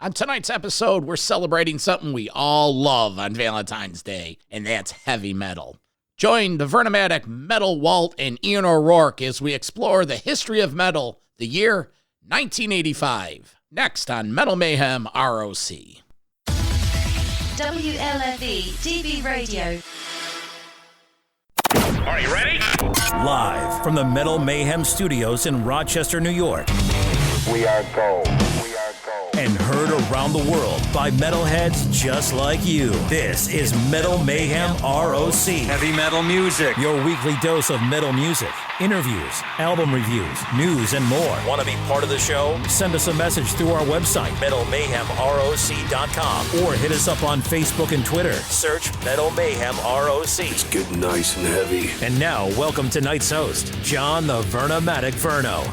On tonight's episode, we're celebrating something we all love on Valentine's Day, and that's heavy metal. Join the Vernomatic Metal Walt and Ian O'Rourke as we explore the history of metal, the year 1985. Next on Metal Mayhem ROC. WLFE DB Radio. Are you ready? Live from the Metal Mayhem Studios in Rochester, New York. We are gold. And heard around the world by metalheads just like you. This is Metal Mayhem ROC. Heavy metal music. Your weekly dose of metal music, interviews, album reviews, news, and more. Want to be part of the show? Send us a message through our website, metalmayhemroc.com, or hit us up on Facebook and Twitter. Search Metal Mayhem ROC. It's getting nice and heavy. And now, welcome tonight's host, John the Vernomatic Verno.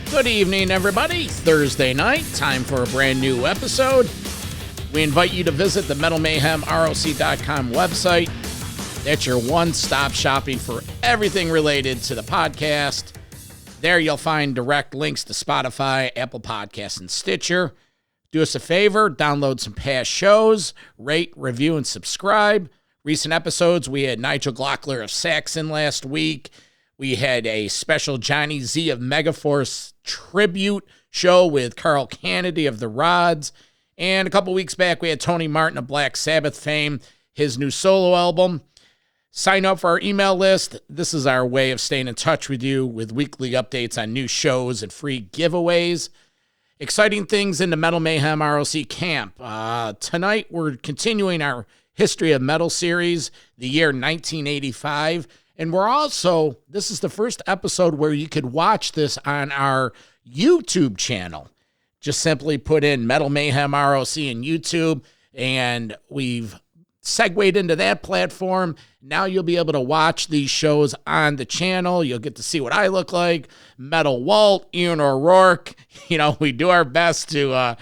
Good evening, everybody. Thursday night, time for a brand new episode. We invite you to visit the metalmayhemroc.com website. That's your one-stop shopping for everything related to the podcast. There you'll find direct links to Spotify, Apple Podcasts, and Stitcher. Do us a favor, download some past shows, rate, review, and subscribe. Recent episodes, we had Nigel Glockler of Saxon last week. We had a special Johnny Z of Megaforce tribute show with Carl Kennedy of the Rods. And a couple weeks back, we had Tony Martin of Black Sabbath fame, his new solo album. Sign up for our email list. This is our way of staying in touch with you with weekly updates on new shows and free giveaways. Exciting things in the Metal Mayhem ROC camp. Tonight, we're continuing our History of Metal series, the year 1985. And we're also, this is the first episode where you could watch this on our YouTube channel. Just simply put in Metal Mayhem ROC in YouTube, and we've segued into that platform. Now you'll be able to watch these shows on the channel. You'll get to see what I look like. Metal Walt, Ian O'Rourke. You know, we do our best to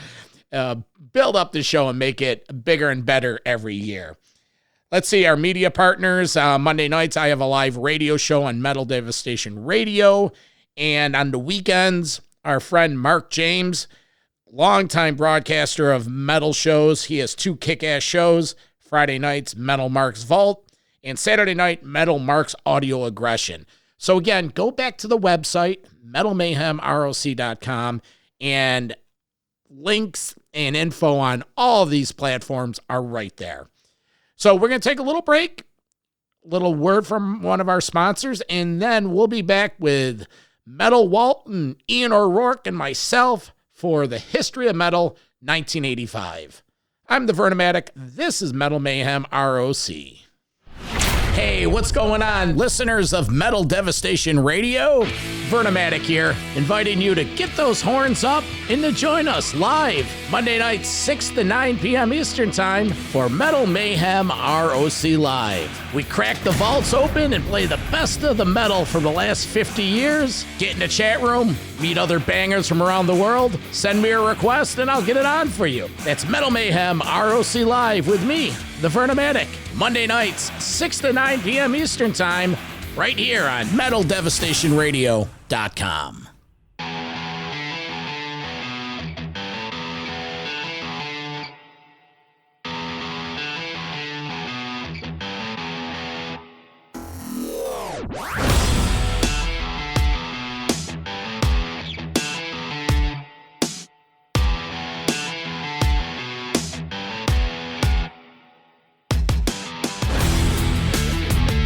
build up the show and make it bigger and better every year. Let's see, our media partners. Monday nights, I have a live radio show on Metal Devastation Radio. And on the weekends, our friend Mark James, longtime broadcaster of metal shows. He has two kick-ass shows. Friday nights, Metal Mark's Vault. And Saturday night, Metal Mark's Audio Aggression. So again, go back to the website, metalmayhemroc.com, and links and info on all of these platforms are right there. So we're going to take a little break, a little word from one of our sponsors, and then we'll be back with Metal Walt and Ian O'Rourke and myself for the History of Metal 1985. I'm the Vernomatic. This is Metal Mayhem ROC. Hey, what's going on, listeners of Metal Devastation Radio? Vernomatic here, inviting you to get those horns up and to join us live Monday nights, 6 to 9 p.m. Eastern Time for Metal Mayhem ROC Live. We crack the vaults open and play the best of the metal from the last 50 years. Get in the chat room, meet other bangers from around the world, send me a request and I'll get it on for you. That's Metal Mayhem ROC Live with me, the Vernomatic. Monday nights, 6 to 9 p.m. Eastern Time, right here on MetalDevastationRadio.com.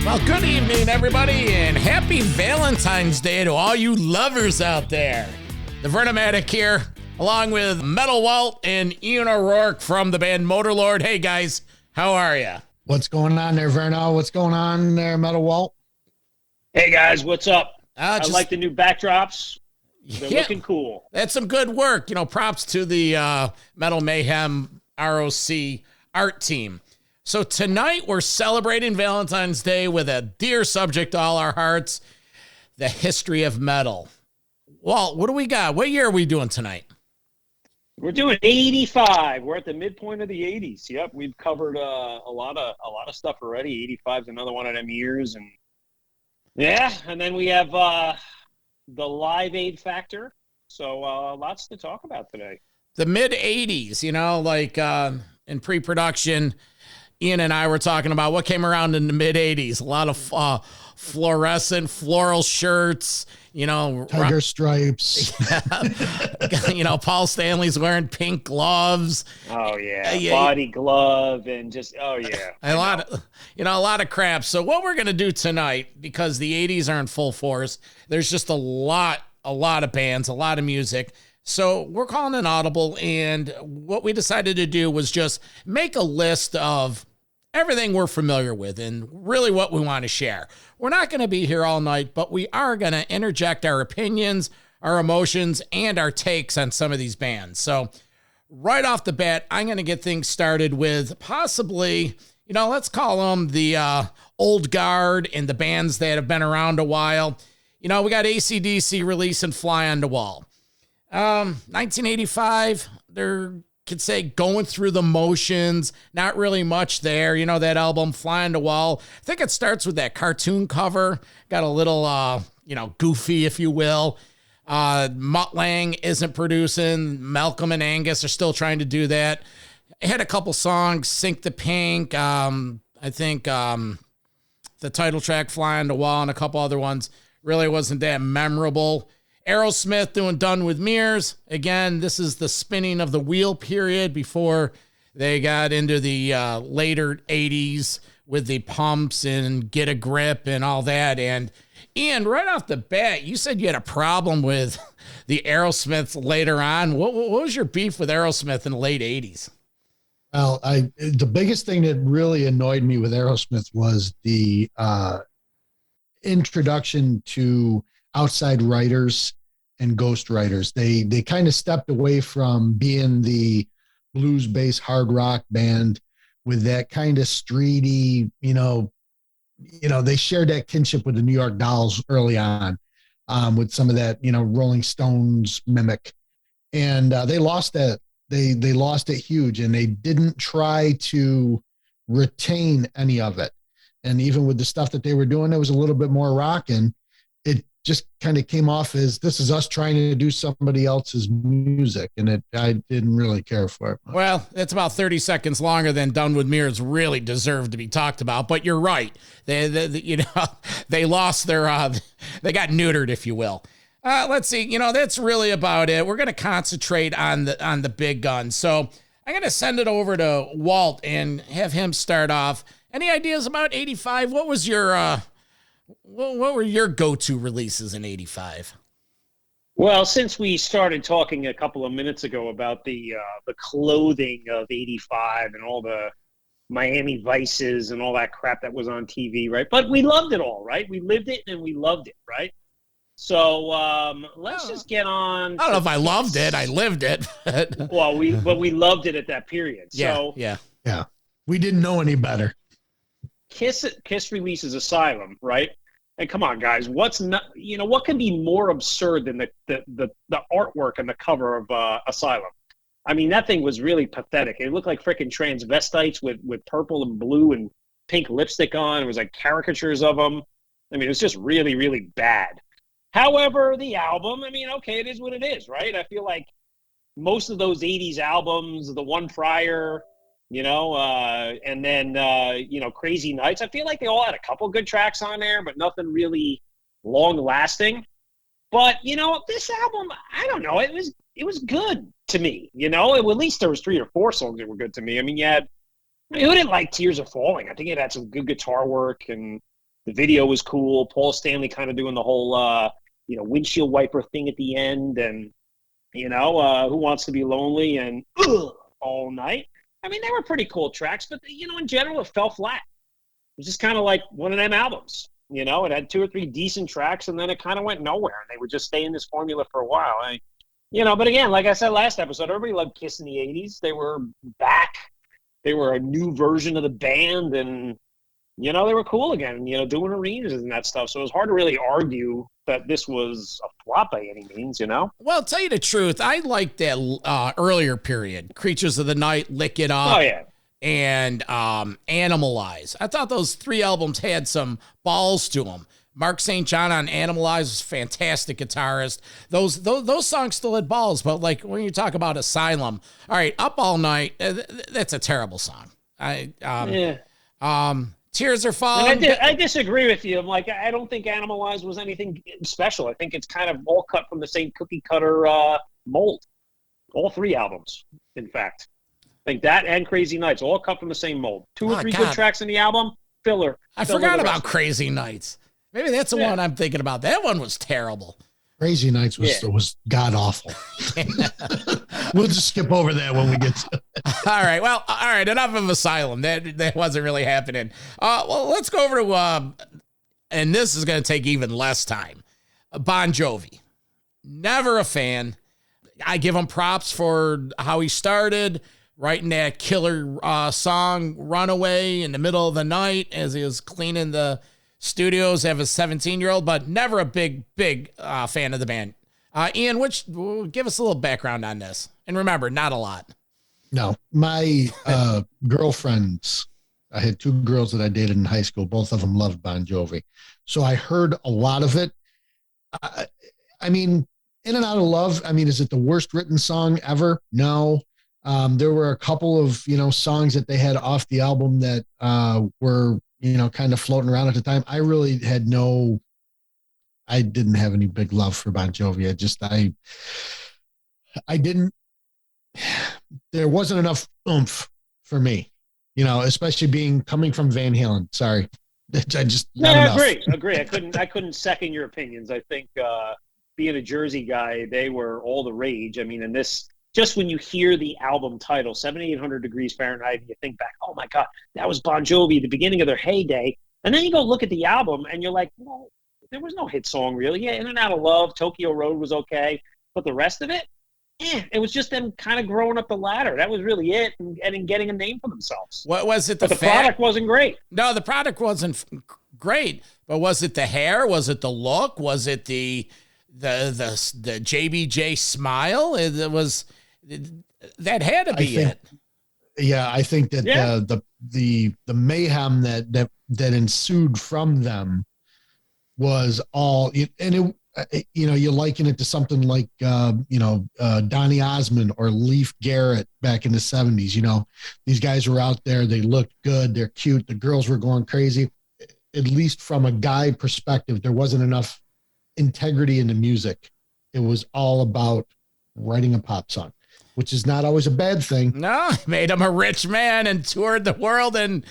Well, good evening, everybody, and happy Valentine's Day to all you lovers out there. The Vernomatic here, along with Metal Walt and Ian O'Rourke from the band Motorlord. Hey, guys, how are you? What's going on there, Verno? What's going on there, Metal Walt? Hey, guys, what's up? I like the new backdrops. They're looking cool. That's some good work. You know, props to the Metal Mayhem ROC art team. So tonight we're celebrating Valentine's Day with a dear subject to all our hearts, the history of metal. Walt, what do we got? What year are we doing tonight? We're doing 85. We're at the midpoint of the 80s. Yep, we've covered a lot of stuff already. 85 is another one of them years, and then we have the Live Aid factor. So lots to talk about today. The mid 80s, like in pre-production, Ian and I were talking about what came around in the mid 80s. A lot of fluorescent floral shirts, Tiger stripes. Paul Stanley's wearing pink gloves. Oh yeah, body glove and just a lot of crap. So what we're gonna do tonight, because the 80s are in full force, there's just a lot of bands, a lot of music. So we're calling an audible, and what we decided to do was just make a list of everything we're familiar with and really what we want to share. We're not going to be here all night, but we are going to interject our opinions, our emotions, and our takes on some of these bands. So right off the bat, I'm going to get things started with possibly, let's call them the old guard and the bands that have been around a while. We got AC/DC releasing Fly on the Wall. 1985, they're, could say, going through the motions, not really much there. That album, Fly on the Wall, I think it starts with that cartoon cover, got a little, goofy, if you will. Mutt Lange isn't producing. Malcolm and Angus are still trying to do that. It had a couple songs, Sink the Pink, I think the title track, Fly on the Wall, and a couple other ones really wasn't that memorable. Aerosmith doing Done with Mirrors. Again, this is the spinning of the wheel period before they got into the later 80s with the pumps and Get a Grip and all that. And Ian, right off the bat, you said you had a problem with the Aerosmiths later on. What was your beef with Aerosmith in the late 80s? Well, the biggest thing that really annoyed me with Aerosmith was the introduction to outside writers and ghost writers. They kind of stepped away from being the blues-based hard rock band with that kind of streety, they shared that kinship with the New York Dolls early on, with some of that, Rolling Stones mimic. And they lost that. They lost it huge, and they didn't try to retain any of it. And even with the stuff that they were doing, it was a little bit more rock, and it just kind of came off as this is us trying to do somebody else's music, and I didn't really care for it. Well, it's about 30 seconds longer than Done with Mirrors really deserved to be talked about, but you're right. They lost their, they got neutered, if you will. Let's see, that's really about it. We're going to concentrate on the big guns. So I'm going to send it over to Walt and have him start off. Any ideas about 85? What was your, what were your go-to releases in 85? Well, since we started talking a couple of minutes ago about the clothing of 85 and all the Miami Vices and all that crap that was on TV, right? But we loved it all, right? We lived it and we loved it, right? So let's just get on. I don't know if I loved it. I lived it. Well, we loved it at that period. So yeah. We didn't know any better. Kiss releases Asylum, right? And come on, guys, what can be more absurd than the artwork and the cover of Asylum? I mean, that thing was really pathetic. It looked like freaking transvestites with purple and blue and pink lipstick on. It was like caricatures of them. I mean, it was just really, really bad. However, the album, I mean, okay, it is what it is, right? I feel like most of those 80s albums, the one prior, and then, Crazy Nights, I feel like they all had a couple good tracks on there, but nothing really long-lasting. But, this album, I don't know, it was good to me, at least there was 3 or 4 songs that were good to me. I mean, who didn't like Tears Are Falling? I think it had some good guitar work, and the video was cool. Paul Stanley kind of doing the whole, windshield wiper thing at the end, and, Who Wants to Be Lonely and All Night. I mean, they were pretty cool tracks, but, in general, it fell flat. It was just kind of like one of them albums. It had 2 or 3 decent tracks, and then it kind of went nowhere, and they would just stay in this formula for a while. But again, like I said last episode, everybody loved Kiss in the 80s. They were back. They were a new version of the band, and they were cool again, doing arenas and that stuff. So it was hard to really argue that this was a flop by any means, Well, tell you the truth, I liked that earlier period, Creatures of the Night, Lick It Up, and Animalize. I thought those 3 albums had some balls to them. Mark St. John on Animalize was fantastic guitarist. Those songs still had balls, but like when you talk about Asylum, all right, Up All Night, that's a terrible song. Tears Are Falling. And I disagree with you. I'm like, I don't think Animalize was anything special. I think it's kind of all cut from the same cookie cutter mold. All 3 albums, in fact. I think that and Crazy Nights, all cut from the same mold. 2 or 3 good tracks in the album, filler. I forgot about Crazy Nights. Maybe that's the one I'm thinking about. That one was terrible. Crazy Nights was god awful. We'll just skip over that when we get to it. All right. Well, all right. Enough of Asylum. That wasn't really happening. Well, let's go over to, and this is going to take even less time. Bon Jovi. Never a fan. I give him props for how he started, writing that killer song, Runaway, in the middle of the night as he was cleaning the studios of a 17-year-old, but never a big fan of the band. Ian, give us a little background on this. And remember, not a lot. No, my girlfriends, I had 2 girls that I dated in high school. Both of them loved Bon Jovi. So I heard a lot of it. I mean, In and Out of Love, I mean, is it the worst written song ever? No. There were a couple of, songs that they had off the album that were, kind of floating around at the time. I really had I didn't have any big love for Bon Jovi. I didn't, there wasn't enough oomph for me, especially coming from Van Halen. Sorry. I just, not enough. Agree. I couldn't second your opinions. I think, being a Jersey guy, they were all the rage. I mean, and this, just when you hear the album title, 7,800 Degrees Fahrenheit, you think back, oh my God, that was Bon Jovi, the beginning of their heyday. And then you go look at the album and you're like, well, there was no hit song really. Yeah, In and Out of Love, Tokyo Road was okay. But the rest of it, it was just them kind of growing up the ladder. That was really it, and getting a name for themselves. What was it? The product wasn't great. No, the product wasn't great. But was it the hair? Was it the look? Was it the JBJ smile? That had to be it. Yeah, I think that the mayhem that ensued from them was all, and it, you liken it to something like Donny Osmond or Leif Garrett back in the 70s. These guys were out there, they looked good, they're cute, the girls were going crazy. At least from a guy perspective, there wasn't enough integrity in the music. It was all about writing a pop song, which is not always a bad thing. No, made him a rich man and toured the world, and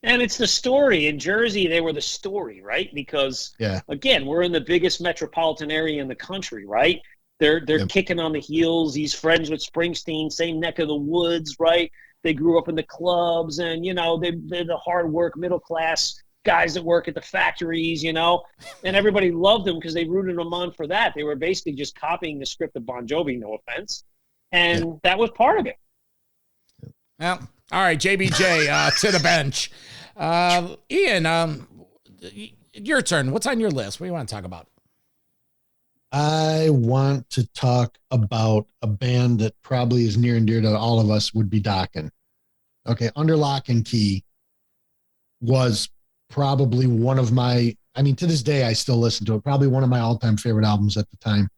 and it's the story. In Jersey, they were the story, right? Because again, we're in the biggest metropolitan area in the country, right? They're kicking on the heels. He's friends with Springsteen, same neck of the woods, right? They grew up in the clubs, and they're the hard work, middle class guys that work at the factories, and everybody loved them because they rooted them on for that. They were basically just copying the script of Bon Jovi, no offense. And that was part of it. Well, all right, JBJ to the bench. Ian, your turn. What's on your list? What do you want to talk about? I want to talk about a band that probably is near and dear to all of us, would be Dokken. Okay, Under Lock and Key was probably one of my, to this day, I still listen to it. Probably one of my all-time favorite albums at the time.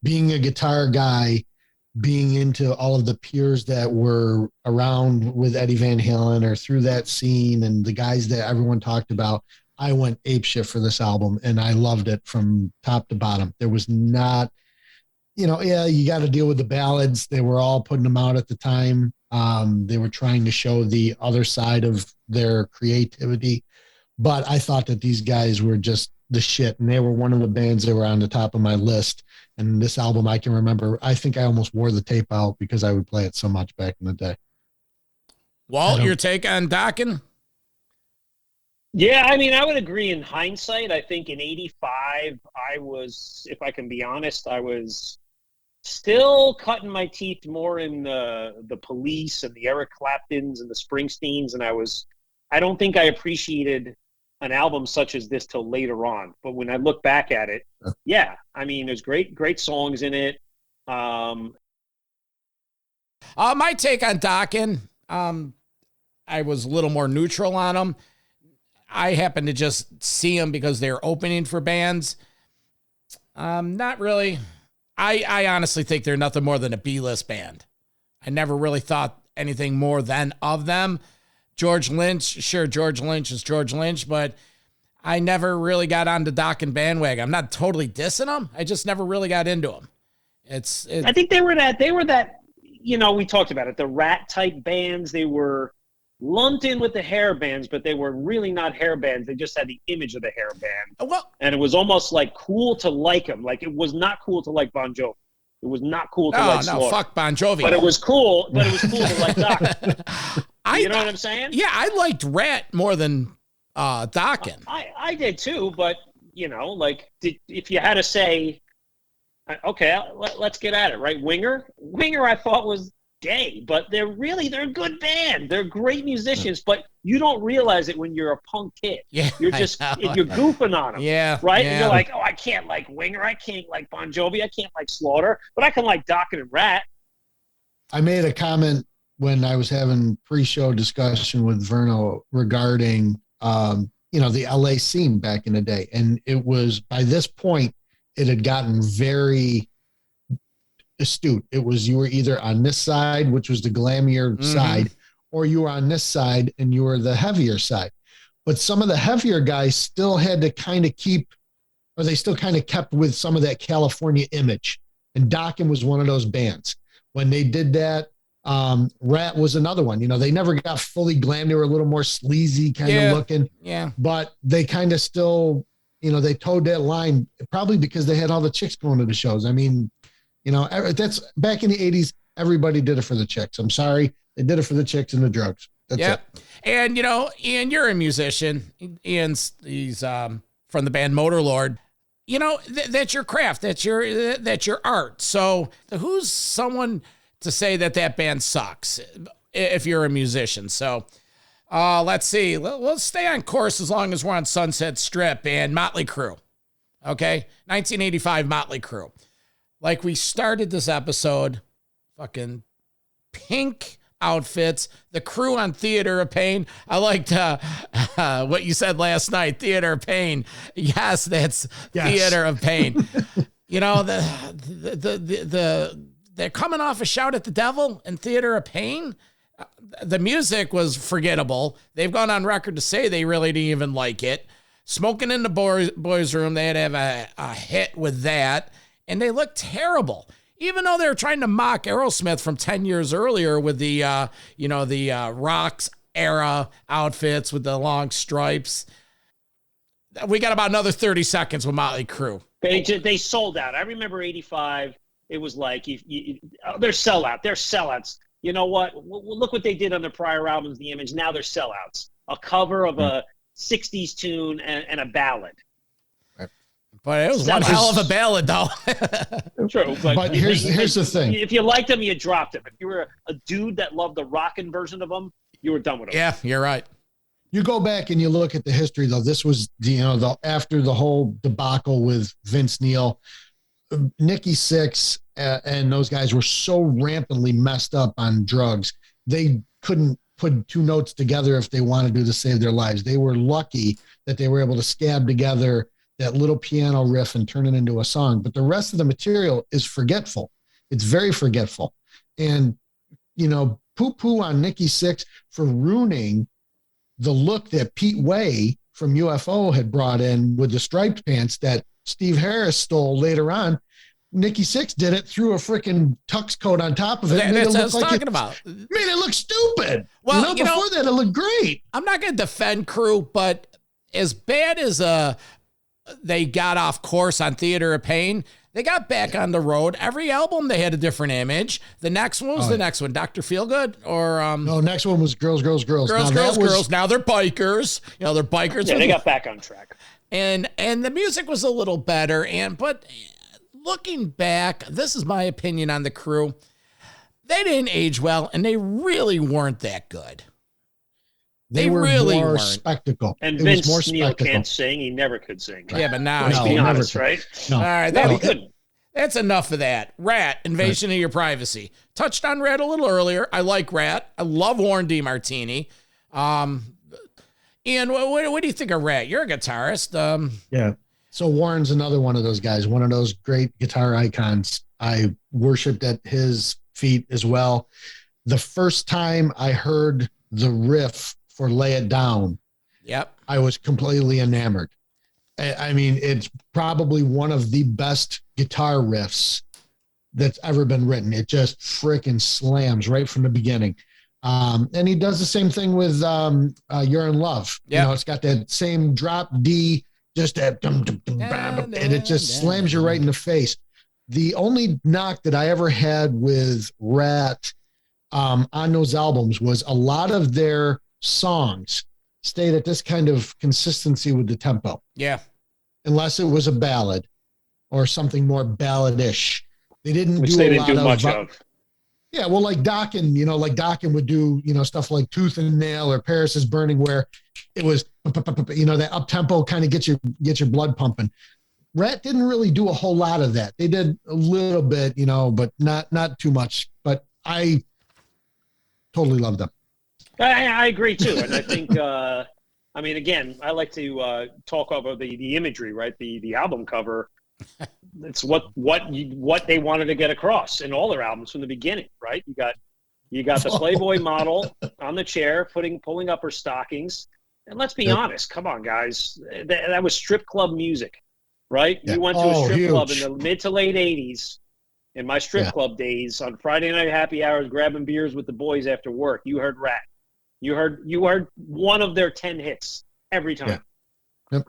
Being a guitar guy, being into all of the peers that were around with Eddie Van Halen or through that scene and the guys that everyone talked about, I went apeshit for this album and I loved it from top to bottom. There was not, you got to deal with the ballads. They were all putting them out at the time. They were trying to show the other side of their creativity. But I thought that these guys were just the shit, and they were one of the bands that were on the top of my list. And this album, I can remember, I think I almost wore the tape out because I would play it so much back in the day. Walt, your take on Dokken? Yeah, I would agree in hindsight. I think in 85, I was, if I can be honest, I was still cutting my teeth more in the Police and the Eric Claptons and the Springsteens, and I don't think I appreciated an album such as this till later on. But when I look back at it, there's great songs in it. My take on Dokken, I was a little more neutral on him. I happen to just see them because they're opening for bands. Not really. I honestly think they're nothing more than a B-list band. I never really thought anything more than of them. George Lynch, sure, George Lynch is George Lynch, but I never really got on the Dokken bandwagon. I'm not totally dissing them. I just never really got into them. I think they were that, you know, we talked about it, the rat type bands. They were lumped in with the hair bands, but they were really not hair bands. They just had the image of the hair band. Well, and it was almost like cool to like them. Like it was not cool to like Bon Jovi. It was not cool to like Slaughter. No, fuck Bon Jovi. But it was cool. But it was cool to like Dokken. You know what I'm saying? Yeah, I liked Rat more than Dokken. I did too, but you know, like if you had to say, okay, let's get at it, right? Winger I thought was gay, but they're a good band. They're great musicians, but you don't realize it when you're a punk kid. Yeah, you're goofing on them. Yeah, right. Yeah. And you're like, oh, I can't like Winger, I can't like Bon Jovi, I can't like Slaughter, but I can like Dokken and Rat. I made a comment when I was having pre-show discussion with Verno regarding, the LA scene back in the day, and it was by this point it had gotten very astute. It was, you were either on this side, which was the glamier side, or you were on this side and you were the heavier side. But some of the heavier guys still had to kind of they still kind of kept with some of that California image. And Dokken was one of those bands. When they did that, Rat was another one. You know, they never got fully glam. They were a little more sleazy kind of looking. Yeah. But they kind of still, they towed that line, probably because they had all the chicks going to the shows. I mean, that's back in the 80s. Everybody did it for the chicks. I'm sorry. They did it for the chicks and the drugs. That's it. And, Ian, you're a musician. He's from the band Motorlord. That's your craft. That's your art. So who's someone to say that band sucks if you're a musician? So let's see. Let's stay on course as long as we're on Sunset Strip and Motley Crue. Okay. 1985 Motley Crue. Like we started this episode, fucking pink outfits, the Crew on Theater of Pain. I liked what you said last night, Theater of Pain. Yes, that's Theater of Pain. They're coming off a Shout at the Devil and Theater of Pain. The music was forgettable. They've gone on record to say they really didn't even like it. Smoking in the boys' room, they had to have a hit with that. And they look terrible, even though they're trying to mock Aerosmith from 10 years earlier with the Rocks era outfits with the long stripes. We got about another 30 seconds with Motley Crue. They sold out. I remember 85. It was like, they're sellout. They're sellouts. You know what? Look what they did on their prior albums, The Image. Now they're sellouts. A cover of a 60s tune and a ballad. But it was one hell of a ballad, though. True, but here's the thing: if you liked them, you dropped them. If you were a dude that loved the rockin' version of them, you were done with them. Yeah, you're right. You go back and you look at the history, though. This was after the whole debacle with Vince Neil, Nikki Sixx, and those guys were so rampantly messed up on drugs. They couldn't put two notes together if they wanted to save their lives. They were lucky that they were able to scab together that little piano riff and turn it into a song. But the rest of the material is forgetful. It's very forgetful. And, poo-poo on Nikki Sixx for ruining the look that Pete Way from UFO had brought in with the striped pants that Steve Harris stole later on. Nikki Sixx did it, threw a freaking tux coat on top of it. That's what I was talking about. Made it look stupid. Well, before that, it looked great. I'm not going to defend Crew, but as bad as they got off course on Theater of Pain, they got back on the road. Every album, they had a different image. The next one was the next one, Dr. Feelgood, or no, next one was Girls. Girls. Now they're bikers. They're bikers. Yeah, they got back on track. And the music was a little better. But looking back, this is my opinion on the Crew. They didn't age well, and they really weren't that good. They were really more weren't. Spectacle. And Vince Neil can't sing. He never could sing. Yeah, but now let's be honest, right? No. All right, that's enough of that. Rat, Invasion of Your Privacy. Touched on Rat a little earlier. I like Rat. I love Warren DeMartini. Ian, Ian, what do you think of Rat? You're a guitarist. Yeah. So Warren's another one of those guys, one of those great guitar icons. I worshiped at his feet as well. The first time I heard the riff for Lay It Down, Yep. I was completely enamored. I mean, it's probably one of the best guitar riffs that's ever been written. It just freaking slams right from the beginning. And he does the same thing with You're in Love. Yep. You know, it's got that same drop D, just that dum, dum, dum, bam, and it just slams you right in the face. The only knock that I ever had with Rat on those albums was a lot of their songs stayed at this kind of consistency with the tempo. Yeah. Unless it was a ballad or something more balladish. They didn't Which do they a didn't lot do of, much of. Yeah, well, like Dokken, you know, like Dokken would do, you know, stuff like Tooth and Nail or Paris is Burning, where it was, you know, that up tempo kind of gets your blood pumping. Rat didn't really do a whole lot of that. They did a little bit, you know, but not too much. But I totally love them. I agree too, and I think I mean, again, I like to talk about the imagery, right? The album cover. It's what they wanted to get across in all their albums from the beginning, right? You got the Playboy model on the chair, pulling up her stockings, and let's be honest, come on, guys, that was strip club music, right? Yeah. You went to a strip club in huge. the mid to late '80s. In my strip club days, on Friday night happy hours, grabbing beers with the boys after work, you heard Rat. You heard one of their 10 hits every time. Yeah. Yep.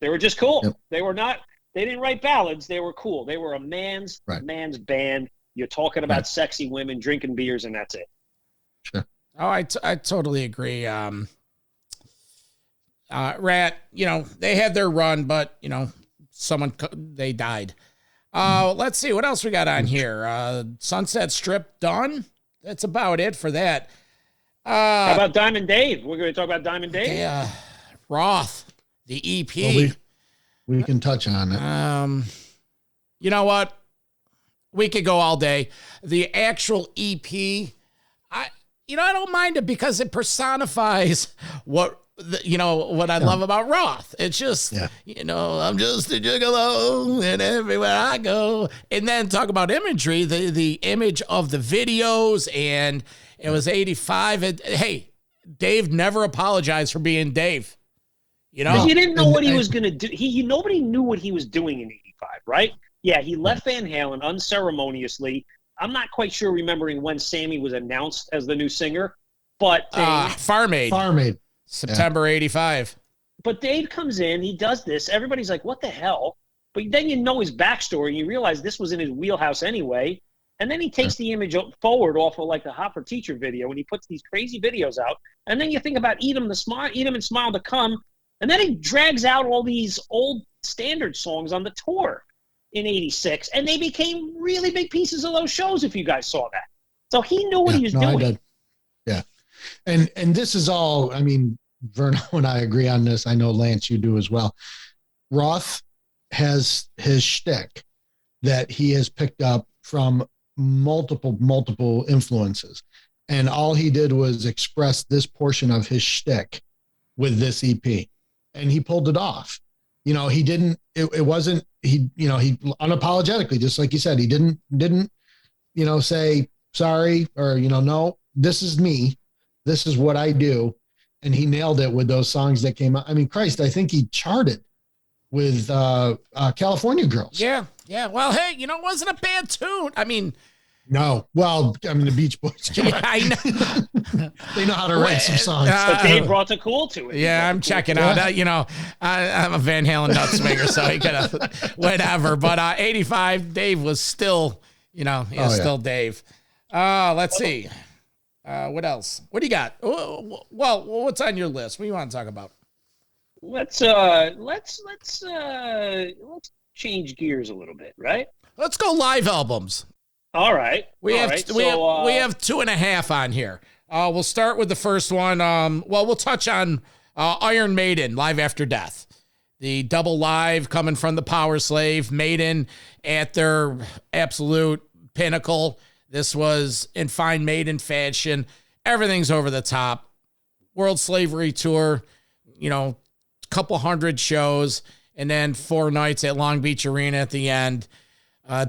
They were just cool. Yep. They didn't write ballads. They were cool. They were a man's band. You're talking about sexy women drinking beers, and that's it. Sure. Oh, I totally agree. Rat, you know, they had their run, but you know, they died. Let's see what else we got on here. Sunset Strip done. That's about it for that. How about Diamond Dave? We're going to talk about Diamond Dave. Yeah, Roth, the EP. Well, we can touch on it. You know what? We could go all day. The actual EP, I don't mind it because it personifies what I love about Roth. It's just, I'm just a gigolo and everywhere I go. And then talk about imagery, the image of the videos, and it was 85. Hey, Dave never apologized for being Dave. You know, you didn't know what he was going to do. Nobody knew what he was doing in '85, right? Yeah, he left Van Halen unceremoniously. I'm not quite sure remembering when Sammy was announced as the new singer, but Farm Aid, September '85. But Dave comes in, he does this. Everybody's like, "What the hell?" But then you know his backstory, and you realize this was in his wheelhouse anyway. And then he takes the image forward off of like the Hot for Teacher video, and he puts these crazy videos out. And then you think about Eat 'em and Smile to Come. And then he drags out all these old standard songs on the tour in '86. And they became really big pieces of those shows, if you guys saw that. So he knew what he was doing. I did. Yeah. And this is all, I mean, Verno and I agree on this. I know, Lance, you do as well. Roth has his shtick that he has picked up from multiple influences. And all he did was express this portion of his shtick with this EP. And he pulled it off. You know, he didn't, it wasn't, he unapologetically, just like you said, he didn't, say sorry or, no, this is me. This is what I do. And he nailed it with those songs that came out. I mean, Christ, I think he charted with California Girls. Yeah. Yeah. Well, hey, it wasn't a bad tune. I mean, no. Well, I mean, the Beach Boys. Yeah, I know. They know how to write some songs. But Dave brought the cool to it. Yeah, I'm checking out. I'm a Van Halen nut swinger, so he could have whatever. But 85, Dave was still, still Dave. Let's see. What else? What do you got? Well, what's on your list? What do you want to talk about? Let's change gears a little bit, right? Let's go live albums. All right. We have 2.5 on here. We'll start with the first one. We'll touch on Iron Maiden, Live After Death. The double live coming from the Power Slave. Maiden at their absolute pinnacle. This was in fine Maiden fashion. Everything's over the top. World Slavery Tour. couple hundred shows, and then 4 nights at Long Beach Arena at the end.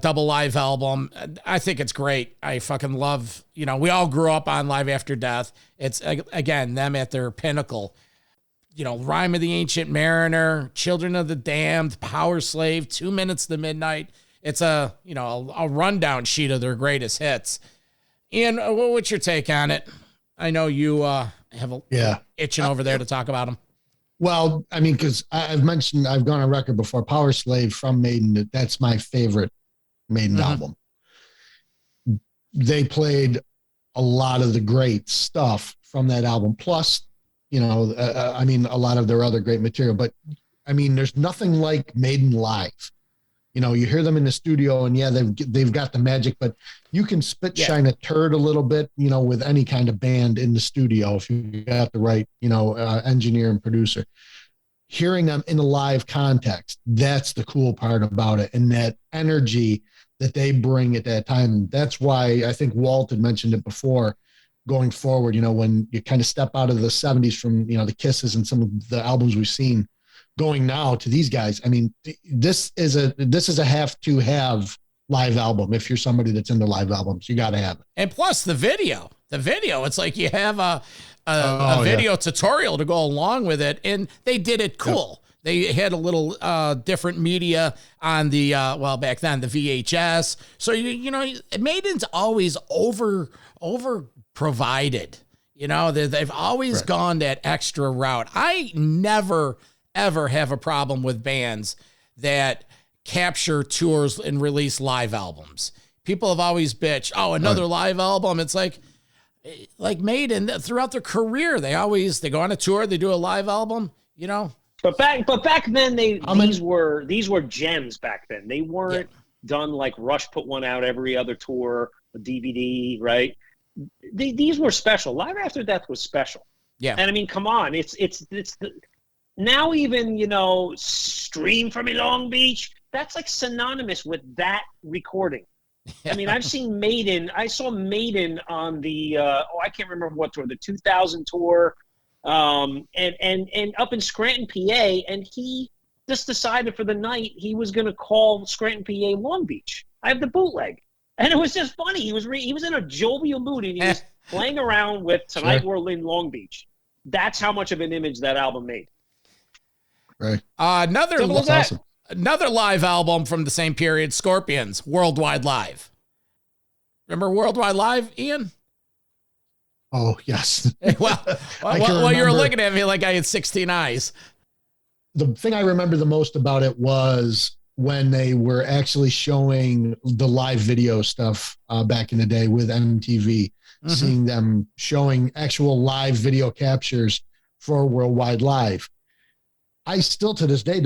Double live album. I think it's great. I fucking love, we all grew up on Live After Death. It's, again, them at their pinnacle. Rhyme of the Ancient Mariner, Children of the Damned, Power Slave, 2 Minutes to Midnight. It's a rundown sheet of their greatest hits. Ian, what's your take on it? I know you have itching over there to talk about them. Well, I mean, because I've gone on record before, Power Slave from Maiden, that's my favorite Maiden album. They played a lot of the great stuff from that album. Plus, a lot of their other great material. But, I mean, there's nothing like Maiden live. You hear them in the studio, and they've got the magic, but you can shine a turd a little bit, with any kind of band in the studio if you got the right, engineer and producer. Hearing them in a live context, that's the cool part about it, and that energy that they bring at that time. That's why I think Walt had mentioned it before. Going forward, when you kind of step out of the 70s from, the Kisses and some of the albums we've seen, going now to these guys, I mean, this is a have to have live album. If you're somebody that's into live albums, you got to have it. And plus the video, it's like you have a video tutorial to go along with it. And they did it cool. Yeah. They had a little different media on the, back then, the VHS. So, Maiden's always over provided, they've always gone that extra route. I never ever have a problem with bands that capture tours and release live albums. People have always bitched, another live album. It's like Maiden, throughout their career, they go on a tour, they do a live album, But back then these were gems back then. They weren't done like Rush put one out every other tour, a DVD, right? These were special. Live After Death was special. Yeah. And I mean, come on, it's now even, Stream from Long Beach, that's like synonymous with that recording. I mean, I've seen Maiden. I saw Maiden on the, I can't remember what tour, the 2000 tour, and up in Scranton, PA, and he just decided for the night he was going to call Scranton, PA Long Beach. I have the bootleg. And it was just funny. He was in a jovial mood, and he was playing around with Tonight We're in Long Beach. That's how much of an image that album made. Right. Another live album from the same period, Scorpions, Worldwide Live. Remember Worldwide Live, Ian? Oh, yes. Well, you were looking at me like I had 16 eyes. The thing I remember the most about it was when they were actually showing the live video stuff back in the day with MTV, seeing them showing actual live video captures for Worldwide Live. I still to this day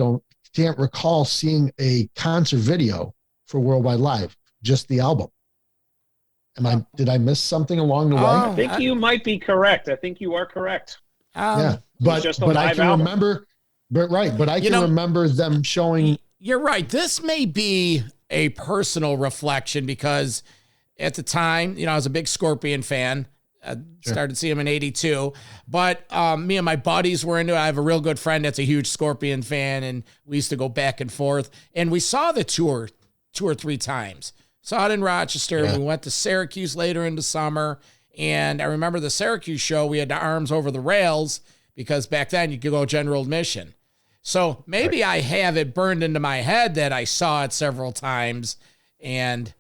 can't recall seeing a concert video for Worldwide Live, just the album. Did I miss something along the way? I think you might be correct. I think you are correct. But I can remember, but I can remember them showing. You're right. This may be a personal reflection because at the time, I was a big Scorpion fan. I started seeing him in 82, but me and my buddies were into it. I have a real good friend that's a huge Scorpion fan, and we used to go back and forth. And we saw the tour 2 or 3 times. Saw it in Rochester. Yeah. We went to Syracuse later in the summer, and I remember the Syracuse show, we had the arms over the rails because back then you could go general admission. So maybe I have it burned into my head that I saw it several times, and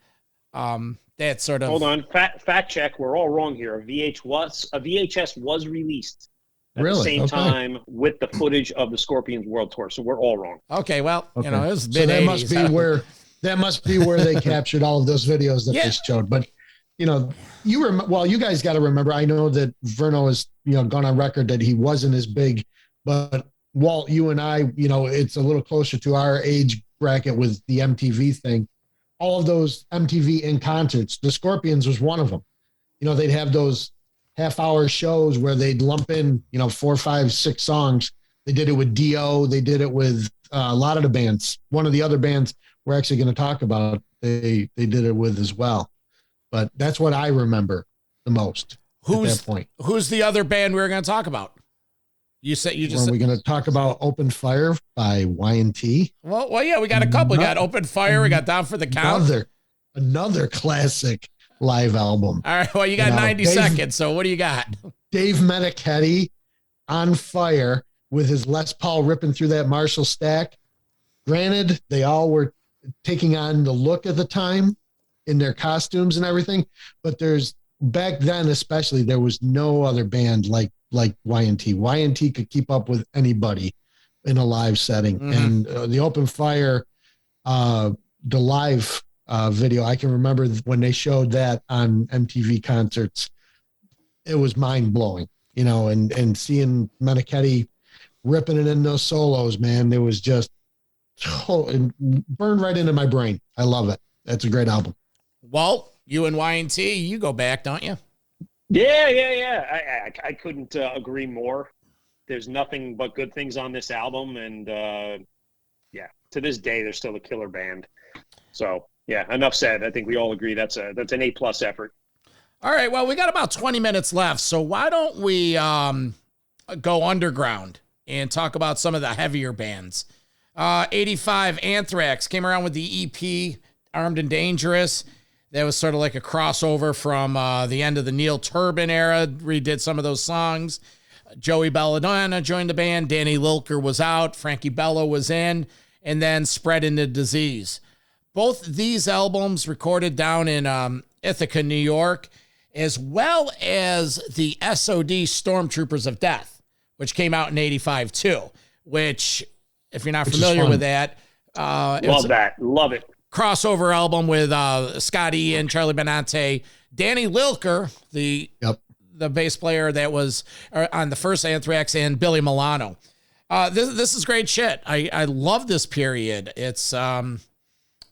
that sort of... Hold on, fact check. We're all wrong here. A VHS was released at the same time with the footage of the Scorpions World Tour. So we're all wrong. Okay, well, it was mid-80s. So that must be where they captured all of those videos that they showed. But you guys got to remember. I know that Verno has gone on record that he wasn't as big, but Walt, you and I, it's a little closer to our age bracket with the MTV thing. All of those MTV in concerts, the Scorpions was one of them. They'd have those half-hour shows where they'd lump in, 4, 5, 6 songs. They did it with Dio. They did it with a lot of the bands. One of the other bands we're actually going to talk about, they did it with as well. But that's what I remember the most at that point. Who's the other band we were going to talk about? You said you just. Are we going to talk about Open Fire by Y&T? Well, yeah, we got a couple. We got Open Fire. We got Down for the Count. Another classic live album. All right. Well, you got 90 seconds. So what do you got? Dave Meniketti on fire with his Les Paul ripping through that Marshall stack. Granted, they all were taking on the look at the time in their costumes and everything, but back then especially, there was no other band like Y&T. Y&T could keep up with anybody in a live setting. And the Open Fire, the live video, I can remember when they showed that on MTV concerts, it was mind blowing, and seeing Meniketti ripping it in those solos, man, it was just it burned right into my brain. I love it. That's a great album. Well, you and Y&T, you go back, don't you? Yeah. I couldn't agree more. There's nothing but good things on this album, and to this day, they're still a killer band. So, yeah, enough said. I think we all agree that's an A+ effort. All right, well, we got about 20 minutes left, so why don't we go underground and talk about some of the heavier bands. 85, Anthrax came around with the EP, Armed and Dangerous. That was sort of like a crossover from the end of the Neil Turbin era. Redid some of those songs. Joey Belladonna joined the band. Danny Lilker was out. Frankie Bello was in. And then Spread into Disease. Both these albums recorded down in Ithaca, New York, as well as the SOD Stormtroopers of Death, which came out in 85 too, which, if you're not familiar with that, love it. Crossover album with Scott Ian, Charlie Benante, Danny Lilker, the bass player that was on the first Anthrax, and Billy Milano. This is great shit. I love this period. It's Armed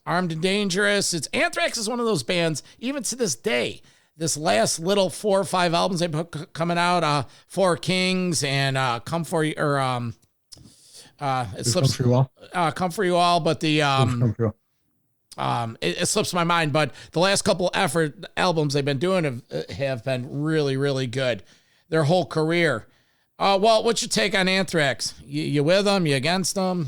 and Dangerous. Anthrax is one of those bands, even to this day, this last little 4 or 5 albums they put coming out, Four Kings and Come For You, or it slips. Come For You All, but the it slips my mind, but the last couple albums they've been doing have been really, really good. Their whole career. Well, what's your take on Anthrax? You with them? You against them?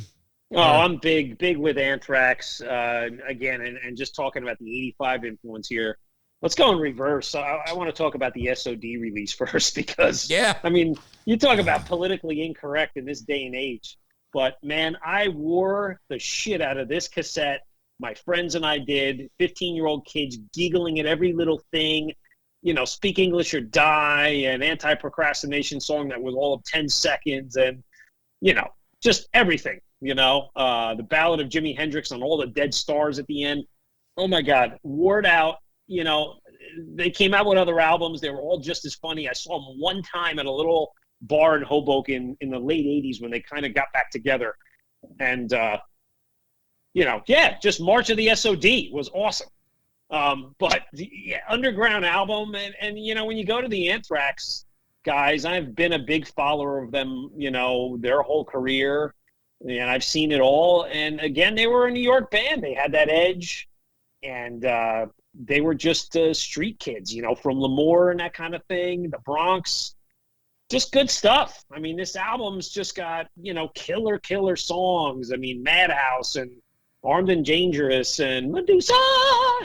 Oh, I'm big with Anthrax again, and just talking about the 85 influence here. Let's go in reverse. I want to talk about the SOD release first because, I mean, you talk about politically incorrect in this day and age, but man, I wore the shit out of this cassette. My friends and I did, 15-year-old kids giggling at every little thing, Speak English or Die, an anti-procrastination song that was all of 10 seconds, and, just everything, the Ballad of Jimi Hendrix on all the dead stars at the end. Oh, my God, wore it out. They came out with other albums. They were all just as funny. I saw them one time at a little bar in Hoboken in the late 80s when they kind of got back together. And, just March of the SOD was awesome. But the underground album, and when you go to the Anthrax guys, I've been a big follower of them, their whole career, and I've seen it all. And again, they were a New York band. They had that edge, and they were just street kids, from Lemoore and that kind of thing, the Bronx. Just good stuff. I mean, this album's just got, killer songs. I mean, Madhouse and Armed and Dangerous and Medusa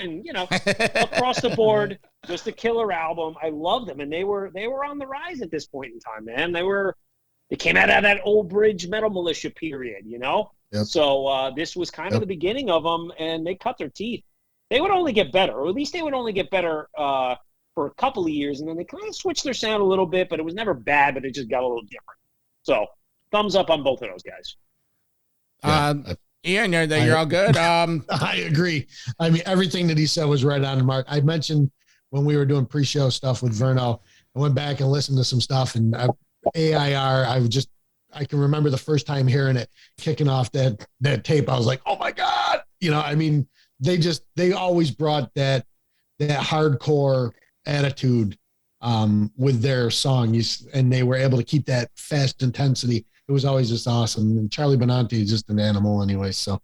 and, across the board, just a killer album. I love them. And they were on the rise at this point in time, man. They came out of that Old Bridge Metal Militia period, Yep. So this was kind of the beginning of them, and they cut their teeth. They would only get better, or at least they would only get better for a couple of years, and then they kind of switched their sound a little bit, but it was never bad, but it just got a little different. So thumbs up on both of those guys. Ian, you're all good. I agree. I mean, everything that he said was right on the mark. I mentioned when we were doing pre-show stuff with Verno, I went back and listened to some stuff, and AIR, I can remember the first time hearing it, kicking off that tape. I was like, oh my God. They always brought that hardcore attitude with their songs, and they were able to keep that fast intensity. It was always just awesome. And Charlie Benante is just an animal anyway. So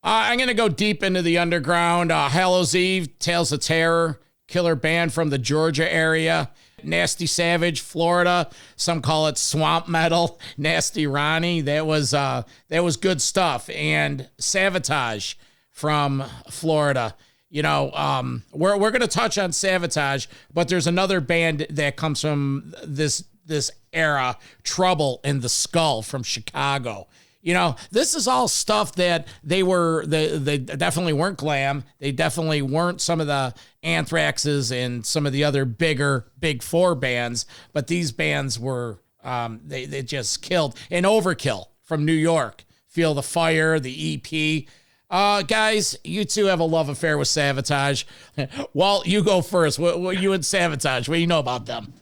I'm going to go deep into the underground. Hallows Eve, Tales of Terror, killer band from the Georgia area. Nasty Savage, Florida. Some call it swamp metal. Nasty Ronnie. That was good stuff. And Savatage from Florida. You know, we're going to touch on Savatage, but there's another band that comes from this era, Trouble in the Skull from Chicago. You know, this is all stuff that they definitely weren't glam. They definitely weren't some of the Anthraxes and some of the other big four bands, but these bands were, they just killed. And Overkill from New York, Feel the Fire, the EP. Guys, you two have a love affair with Savatage. Walt, you go first. What you and Savatage, what do you know about them?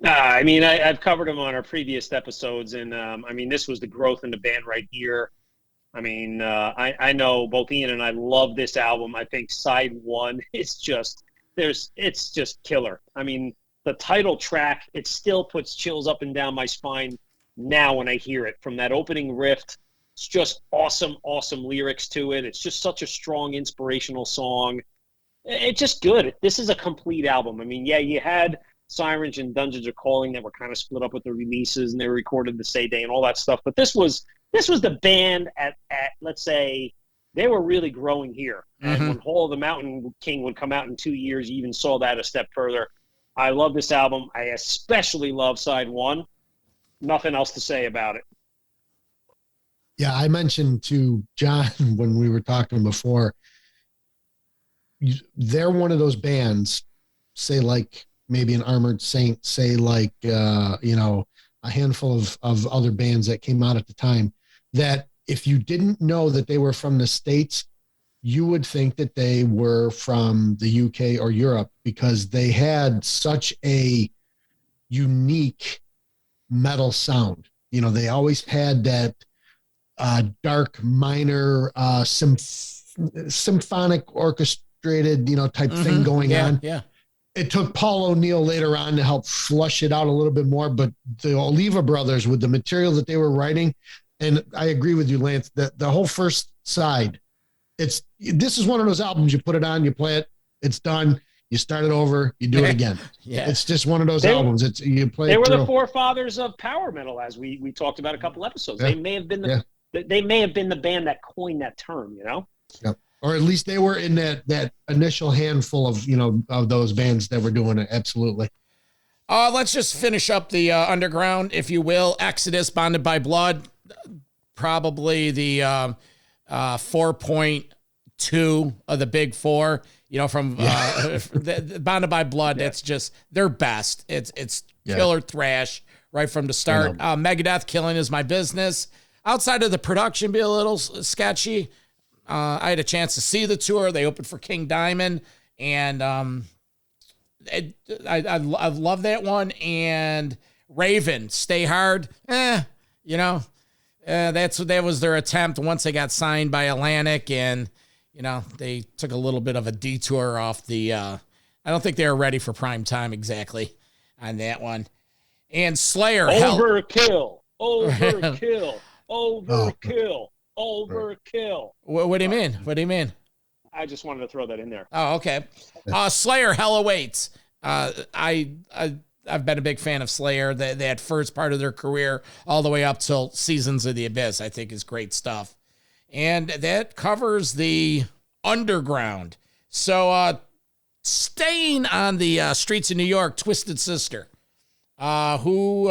I mean, I've covered them on our previous episodes, and I mean, this was the growth in the band right here. I mean, I know both Ian and I love this album. I think side one is it's just killer. I mean, the title track, it still puts chills up and down my spine now when I hear it. From that opening riff, it's just awesome lyrics to it. It's just such a strong, inspirational song. It's just good. This is a complete album. I mean, yeah, you had Sirens and Dungeons Are Calling that were kind of split up with the releases, and they were recorded the same day and all that stuff. But this was the band at let's say they were really growing here. And when Hall of the Mountain King would come out in 2 years, you even saw that a step further. I love this album. I especially love side one. Nothing else to say about it. Yeah, I mentioned to John when we were talking before, they're one of those bands, say like maybe an Armored Saint, say like, you know, a handful of other bands that came out at the time, that if you didn't know that they were from the States, you would think that they were from the UK or Europe, because they had such a unique metal sound. You know, they always had that dark minor symphonic orchestrated, you know, type thing going on. Yeah. It took Paul O'Neill later on to help flush it out a little bit more, but the Oliva brothers, with the material that they were writing, and I agree with you, Lance, that the whole first side, this is one of those albums, you put it on, you play it, it's done, you start it over, you do it again. Yeah. It's just one of those albums. You play They it were through. the forefathers of power metal, as we talked about a couple episodes. Yeah. They may have been the band that coined that term, you know? Yeah. Or at least they were in that initial handful of, you know, of those bands that were doing it. Absolutely. Let's just finish up the underground, if you will. Exodus, Bonded by Blood, probably the 4.2 of the big four. You know, from the Bonded by Blood, that's just their best. It's killer thrash right from the start. Megadeth, Killing Is My Business. Outside of the production, be a little sketchy. I had a chance to see the tour. They opened for King Diamond, and I love that one. And Raven, Stay Hard, you know, that was their attempt once they got signed by Atlantic, and you know, they took a little bit of a detour off the. I don't think they were ready for prime time exactly on that one. And Slayer, Overkill. What do you mean? What do you mean? I just wanted to throw that in there. Oh, okay. Slayer, Hell Awaits. I've been a big fan of Slayer. That first part of their career, all the way up till Seasons of the Abyss, I think is great stuff. And that covers the underground. So, staying on the streets of New York, Twisted Sister, who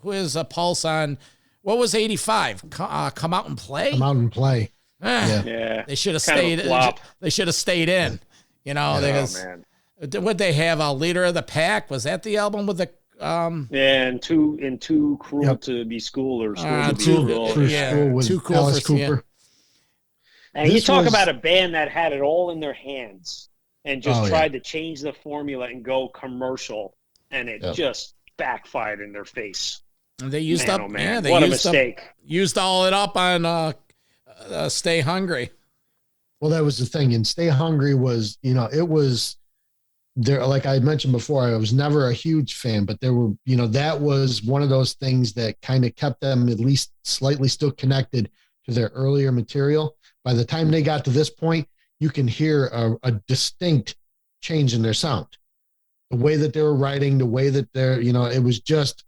is a pulse on. What was 85? Come Out and Play? Come Out and Play. Yeah. They should have stayed. They should have stayed in. You know, man. Would they have a Leader of the Pack? Was that the album with the? And too cruel to be school or school to be cruel. School with Too Cool Alice for Cooper. Yeah. And you talk about a band that had it all in their hands and just tried to change the formula and go commercial, and it just backfired in their face. They used up. Yeah, they what a used mistake. Used all it up on Stay Hungry. Well, that was the thing. And Stay Hungry was, you know, it was there. Like I mentioned before, I was never a huge fan, but there were, you know, that was one of those things that kind of kept them at least slightly still connected to their earlier material. By the time they got to this point, you can hear a distinct change in their sound. The way that they were writing, the way that they're, it was just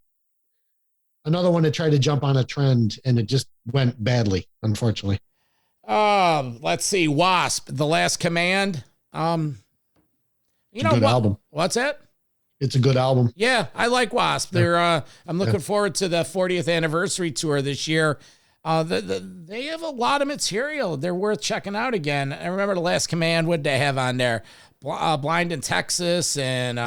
another one that tried to jump on a trend, and it just went badly, unfortunately. Let's see. Wasp, The Last Command. Good album. What's that? It's a good album. Yeah, I like Wasp. They're I'm looking forward to the 40th anniversary tour this year. They have a lot of material. They're worth checking out again. I remember The Last Command. What did they have on there? Blind in Texas and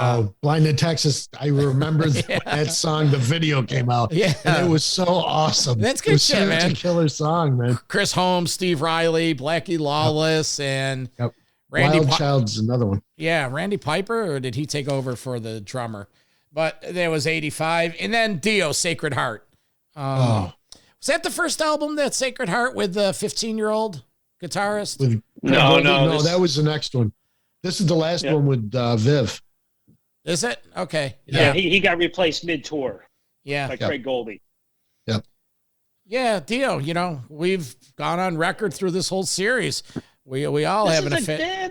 Blind in Texas. I remember that song. The video came out. Yeah, and it was so awesome. That's good shit, man. Such a killer song, man. Chris Holmes, Steve Riley, Blackie Lawless, and Randy Wild Child's another one. Yeah, Randy Piper, or did he take over for the drummer? But there was 85. And then Dio, Sacred Heart. Was that the first album, that Sacred Heart, with the 15-year-old guitarist? No, that was the next one. This is the last one with Viv. Is it? Okay. Yeah, he got replaced mid-tour. Yeah. By Craig Goldie. Yep. Yeah, Dio, we've gone on record through this whole series. We all have an affair.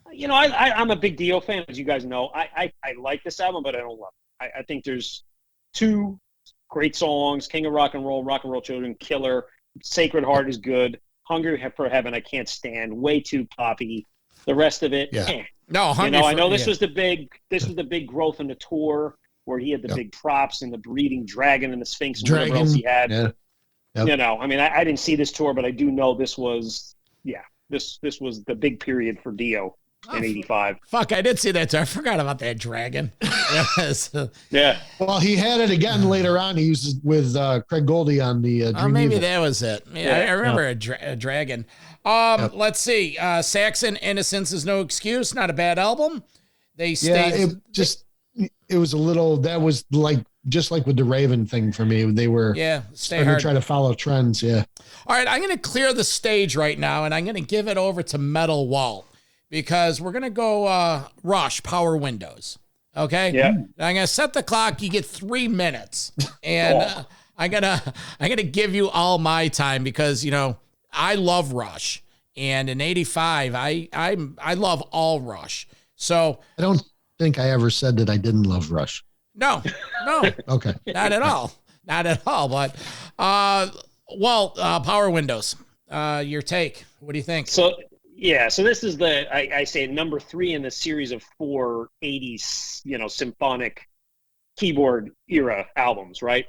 I'm a big Dio fan, as you guys know. I like this album, but I don't love it. I think there's two great songs: King of Rock and Roll Children, killer. Sacred Heart is good. Hungry for Heaven, I can't stand. Way too poppy. The rest of it, No, I know this was the big growth in the tour where he had the big props and the breeding dragon and the Sphinx and whatever else he had. Yeah. Yep. I didn't see this tour, but I do know this was this was the big period for Dio in 85. Fuck, I did see that tour. I forgot about that dragon. Yeah. Well, he had it again later on. He used it with Craig Goldie on the Dream maybe Evil. that was it. Yeah, I remember a dragon. Let's see. Saxon, Innocence is No Excuse. Not a bad album. It was a little, that was just like with the Raven thing for me. They were starting to try to follow trends. Yeah. All right. I'm going to clear the stage right now, and I'm going to give it over to Metal Walt, because we're going to go Rush, Power Windows. Okay. Yeah. I'm going to set the clock. You get 3 minutes, and I'm going to give you all my time, because, I love Rush, and in 85, I love all Rush. So I don't think I ever said that I didn't love Rush. No. Okay. Not at all. But, Power Windows, your take. What do you think? So this is I say number 3 in the series of 4 80s, symphonic keyboard era albums, right?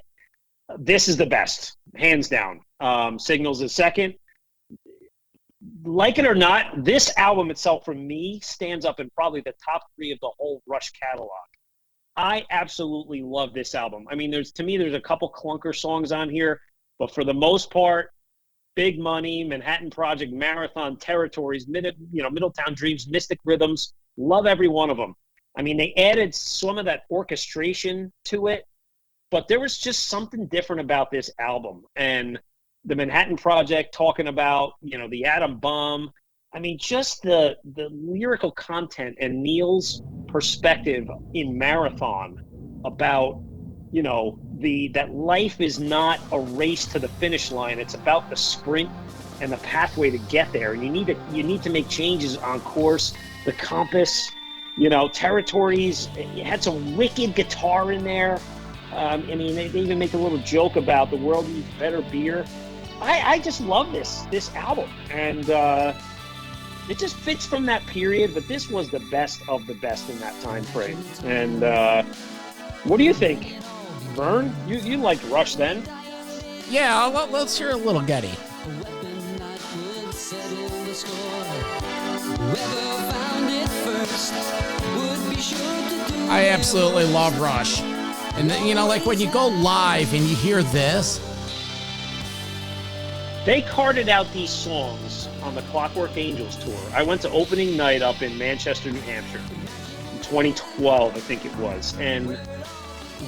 This is the best, hands down. Signals is second. Like it or not, this album itself, for me, stands up in probably the top 3 of the whole Rush catalog. I absolutely love this album. I mean, there's a couple clunker songs on here, but for the most part, Big Money, Manhattan Project, Marathon, Territories, Middletown Dreams, Mystic Rhythms, love every one of them. I mean, they added some of that orchestration to it, but there was just something different about this album. And the Manhattan Project, talking about, the atom bomb. I mean, just the lyrical content and Neil's perspective in Marathon about, that life is not a race to the finish line. It's about the sprint and the pathway to get there. And you need to make changes on course. The compass, Territories. It had some wicked guitar in there. They even make a little joke about the world needs better beer. I just love this album, and it just fits from that period. But this was the best of the best in that time frame. And what do you think, Vern? You liked Rush then? Yeah, let's hear a little Getty. I absolutely love Rush, and like when you go live and you hear this. They carted out these songs on the Clockwork Angels tour. I went to opening night up in Manchester, New Hampshire in 2012, I think it was. And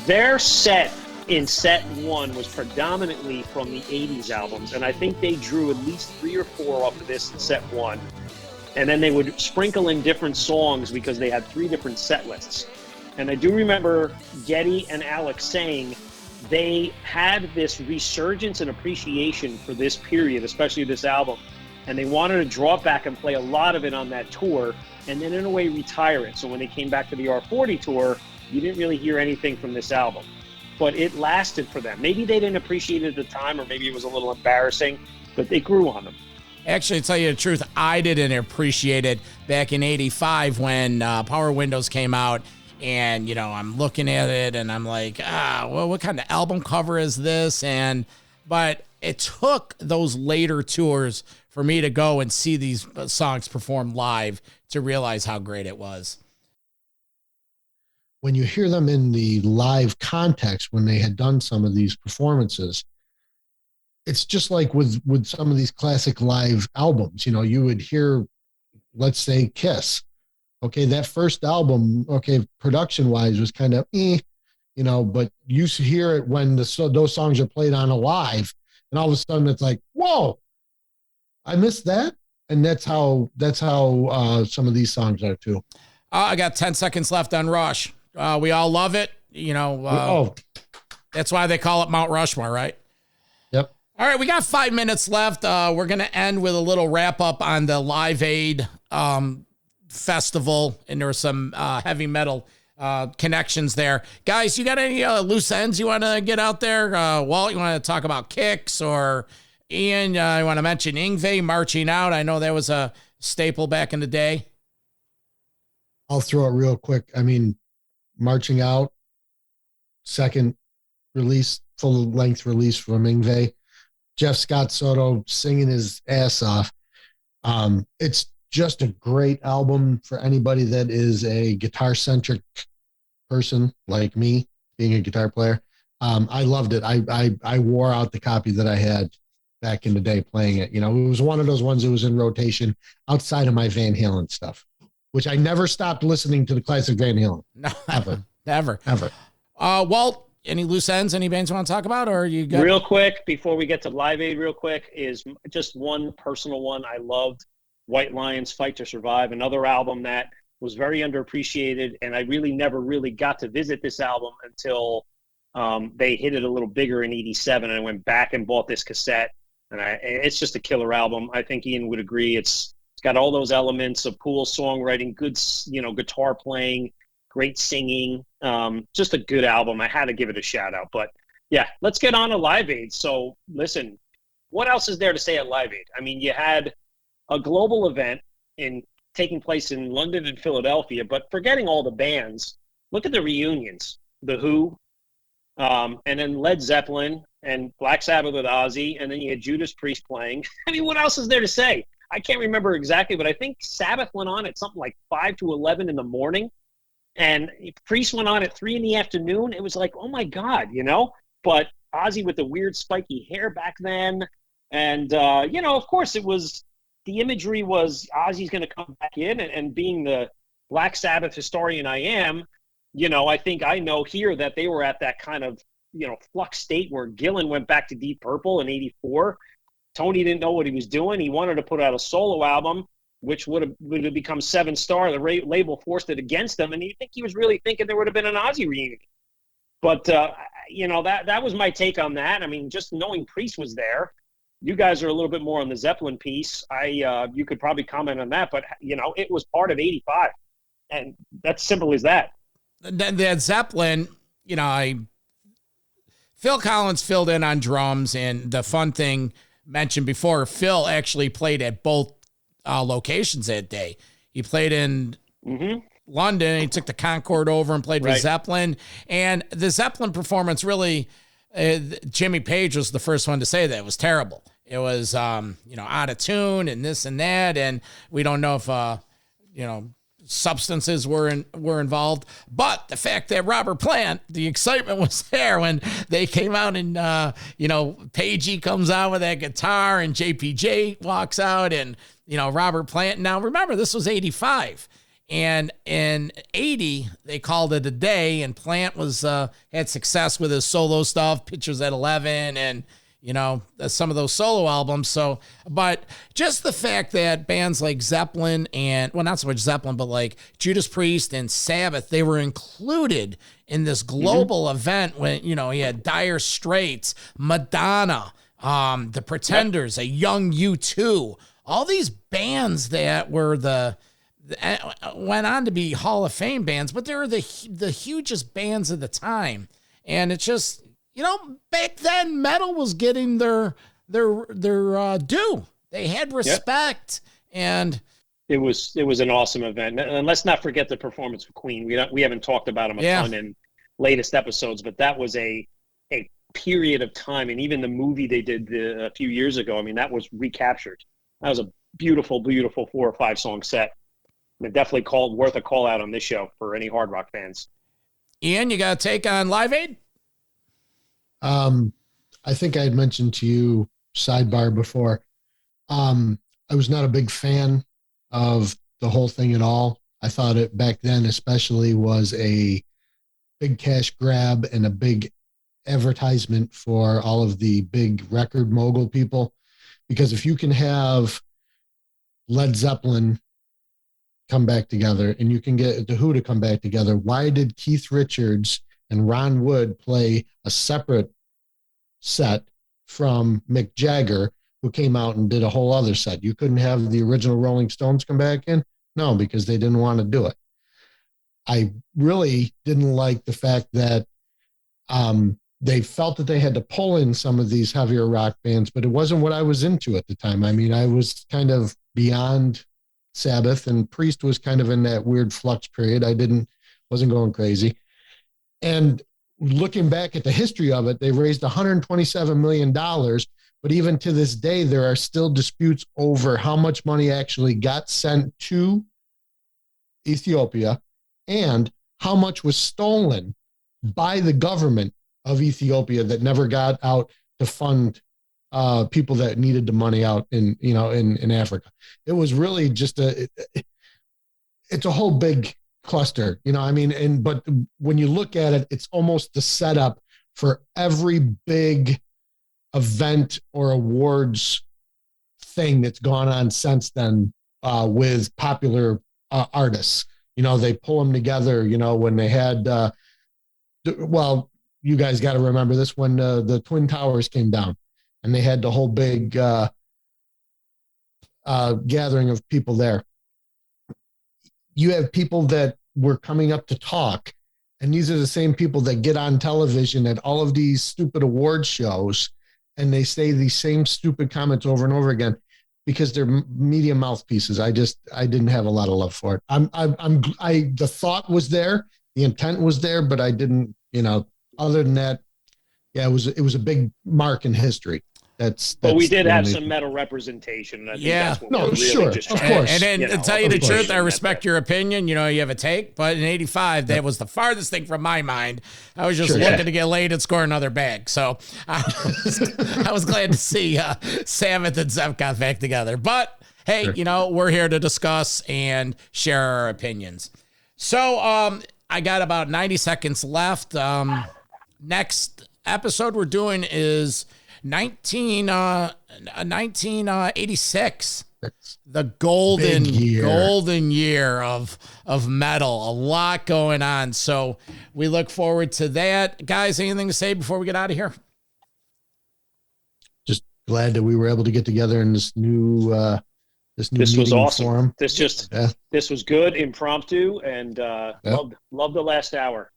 their set in set 1 was predominantly from the 80s albums. And I think they drew at least 3 or 4 off of this in set 1. And then they would sprinkle in different songs because they had 3 different set lists. And I do remember Getty and Alex saying they had this resurgence and appreciation for this period, especially this album, and they wanted to draw it back and play a lot of it on that tour, and then in a way retire it. So when they came back to the R40 tour, you didn't really hear anything from this album. But it lasted for them. Maybe they didn't appreciate it at the time, or maybe it was a little embarrassing, but they grew on them. Actually, to tell you the truth, I didn't appreciate it back in '85 when Power Windows came out. And, I'm looking at it and I'm like, well, what kind of album cover is this? But it took those later tours for me to go and see these songs performed live to realize how great it was. When you hear them in the live context, when they had done some of these performances, it's just like with some of these classic live albums. You would hear, let's say, Kiss. Okay, that first album, production-wise was kind of but you hear it when those songs are played on a live, and all of a sudden it's like, whoa, I missed that. And that's how some of these songs are too. I got 10 seconds left on Rush. We all love it. That's why they call it Mount Rushmore, right? Yep. All right, we got 5 minutes left. We're going to end with a little wrap up on the Live Aid festival, and there were some heavy metal connections there. Guys, you got any loose ends you want to get out there? Walt, you want to talk about Kicks, or Ian, you want to mention Yngwie marching out? I know that was a staple back in the day. I'll throw it real quick. I mean, Marching Out, second release, full-length release from Yngwie. Jeff Scott Soto singing his ass off. It's just a great album for anybody that is a guitar-centric person like me, being a guitar player. I loved it. I wore out the copy that I had back in the day playing it. It was one of those ones that was in rotation outside of my Van Halen stuff, which I never stopped listening to the classic Van Halen. No, Ever. Never. Walt, any loose ends, any bands you want to talk about, or you got... Real quick, before we get to Live Aid real quick, is just one personal one. I loved White Lions Fight to Survive, another album that was very underappreciated, and I really never really got to visit this album until they hit it a little bigger in '87, and I went back and bought this cassette, and it's just a killer album. I think Ian would agree. It's got all those elements of cool songwriting, good guitar playing, great singing, just a good album. I had to give it a shout out. But yeah, let's get on to Live Aid. So listen, what else is there to say at Live Aid? I mean, you had a global event taking place in London and Philadelphia, but forgetting all the bands, look at the reunions. The Who, and then Led Zeppelin and Black Sabbath with Ozzy, and then you had Judas Priest playing. I mean, what else is there to say? I can't remember exactly, but I think Sabbath went on at something like 5 to 11 in the morning, and Priest went on at 3 in the afternoon. It was like, oh my God, But Ozzy with the weird spiky hair back then, and of course the imagery was Ozzy's going to come back in, and being the Black Sabbath historian I am, I think I know here that they were at that kind of, flux state where Gillan went back to Deep Purple in '84. Tony didn't know what he was doing. He wanted to put out a solo album, which would have become 7-star. The label forced it against him, and you think he was really thinking there would have been an Ozzy reunion. But, that was my take on that. I mean, just knowing Priest was there. You guys are a little bit more on the Zeppelin piece. You could probably comment on that, but, it was part of '85, and that's simple as that. That Zeppelin, Phil Collins filled in on drums, and the fun thing mentioned before, Phil actually played at both locations that day. He played in London. He took the Concorde over and played with Zeppelin. And the Zeppelin performance really, Jimmy Page was the first one to say that it was terrible. It was, out of tune and this and that. And we don't know if, substances were involved. But the fact that Robert Plant, the excitement was there when they came out and, Pagey comes out with that guitar and JPJ walks out and, Robert Plant. Now, remember, this was '85. And in '80, they called it a day, and Plant was had success with his solo stuff, Pictures at 11, and some of those solo albums. So, but just the fact that bands like Zeppelin and, well, not so much Zeppelin, but like Judas Priest and Sabbath, they were included in this global event when, you had Dire Straits, Madonna, The Pretenders, a young U2, all these bands that were went on to be Hall of Fame bands, but they were the hugest bands of the time. And it's just, back then metal was getting their due. They had respect, and it was an awesome event. And let's not forget the performance of Queen. We haven't talked about them a ton in latest episodes, but that was a period of time. And even the movie they did a few years ago, I mean, that was recaptured. That was a beautiful, beautiful 4 or 5 song set. And definitely worth a call out on this show for any hard rock fans. Ian, you got a take on Live Aid? I think I had mentioned to you sidebar before. I was not a big fan of the whole thing at all. I thought it back then especially was a big cash grab and a big advertisement for all of the big record mogul people. Because if you can have Led Zeppelin come back together and you can get The Who to come back together, why did Keith Richards and Ron Wood play a separate set from Mick Jagger, who came out and did a whole other set? You couldn't have the original Rolling Stones come back in? No, because they didn't want to do it. I really didn't like the fact that they felt that they had to pull in some of these heavier rock bands, but it wasn't what I was into at the time. I mean, I was kind of beyond Sabbath, and Priest was kind of in that weird flux period. Wasn't going crazy. And looking back at the history of it, they raised $127 million, but even to this day, there are still disputes over how much money actually got sent to Ethiopia and how much was stolen by the government of Ethiopia that never got out to fund people that needed the money out in Africa. It was really just it's a whole big cluster, but when you look at it, it's almost the setup for every big event or awards thing that's gone on since then with popular artists. They pull them together, when they had, you guys got to remember this, when the Twin Towers came down and they had the whole big gathering of people there. You have people that were coming up to talk, and these are the same people that get on television at all of these stupid award shows, and they say these same stupid comments over and over again because they're media mouthpieces. I didn't have a lot of love for it. The thought was there, the intent was there, but I didn't, other than that, it was a big mark in history. But we did have some metal representation. I think that's what we're really just of course. And to tell you the truth, I respect your opinion. You have a take, but in '85, that was the farthest thing from my mind. I was just looking to get laid and score another bag. So I was glad to see Sabbath and Zeph got back together. But hey, we're here to discuss and share our opinions. So I got about 90 seconds left. Next episode we're doing is 1986, the golden year of metal. A lot going on, so we look forward to that. Guys, anything to say before we get out of here? Just glad that we were able to get together in this new this was awesome forum. This was good, impromptu, and loved the last hour.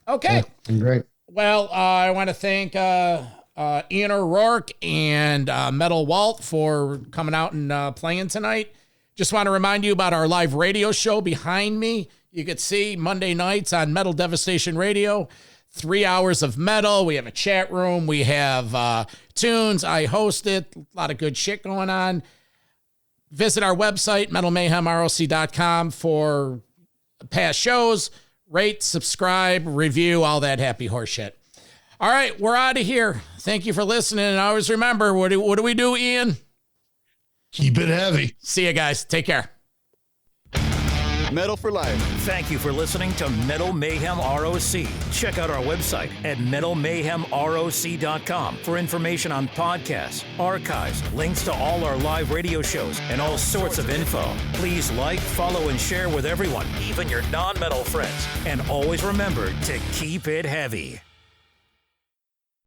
Okay, great. Well, I want to thank Ian O'Rourke and Metal Walt for coming out and playing tonight. Just want to remind you about our live radio show behind me. You could see Monday nights on Metal Devastation Radio, 3 hours of metal. We have a chat room. We have tunes. I host it. A lot of good shit going on. Visit our website, metalmayhemroc.com, for past shows. Rate, subscribe, review, all that happy horse shit. All right, we're out of here. Thank you for listening. And always remember, what do we do, Ian? Keep it heavy. See you guys. Take care. Metal for life. Thank you for listening to Metal Mayhem ROC. Check out our website at metalmayhemroc.com for information on podcasts, archives, links to all our live radio shows, and all sorts of info. Please like, follow, and share with everyone, even your non-metal friends. And always remember to keep it heavy.